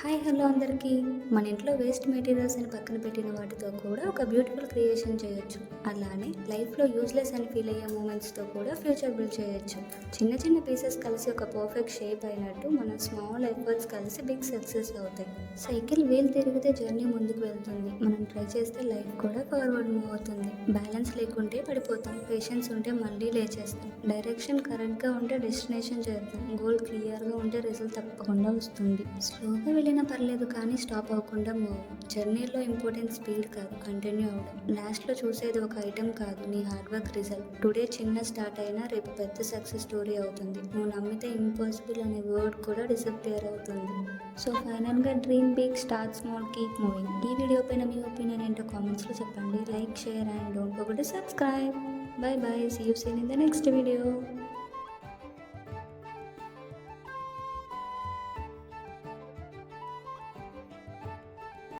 Hi hello అందరికీ. మన ఇంట్లో వేస్ట్ మెటీరియల్స్ అని పక్కన పెట్టిన వాటితో కూడా ఒక బ్యూటిఫుల్ క్రియేషన్ చేయొచ్చు. అలానే లైఫ్లో యూజ్లెస్ అని ఫీల్ అయ్యే మూమెంట్స్తో కూడా ఫ్యూచర్ బిల్డ్ చేయొచ్చు. చిన్న చిన్న పీసెస్ కలిసి ఒక పర్ఫెక్ట్ షేప్ అయినట్టు మన స్మాల్ ఎఫర్ట్స్ కలిసి బిగ్ సక్సెస్ అవుతాయి. సైకిల్ వీల్ తిరిగితే జర్నీ ముందుకు వెళ్తుంది. మనం ట్రై చేస్తే లైఫ్ కూడా ఫార్వర్డ్ మూవ్ అవుతుంది. బ్యాలెన్స్ లేకుంటే పడిపోతాం, పేషెన్స్ ఉంటే మళ్ళీ లేచేస్తాం, డైరెక్షన్ కరెక్ట్గా ఉంటే డెస్టినేషన్ చేద్దాం, గోల్ క్లియర్గా ఉంటే రిజల్ట్ తప్పకుండా వస్తుంది. స్లోగా వెళ్ళినా పర్లేదు కానీ స్టాప్ అవ్వకుండా మూవ్. జర్నీలో ఇంపార్టెంట్ స్పీడ్ కాదు, కంటిన్యూ అవ్వడం. లాస్ట్లో చూసేది ఒక ఐటెం కాదు, నీ హార్డ్ వర్క్ రిజల్ట్. టుడే చిన్న స్టార్ట్ అయినా రేపు పెద్ద సక్సెస్ స్టోరీ అవుతుంది. నువ్వు నమ్మితే ఇంపాసిబుల్ అనే వర్డ్ కూడా డిసప్పియర్ అవుతుంది. సో ఫైనల్గా dream big, start small, keep moving. ఈ వీడియో పైన మీ ఒపీనియన్ ఏంటో కామెంట్స్లో చెప్పండి. Like, share and don't forget to subscribe. Bye bye. See you soon in the next video.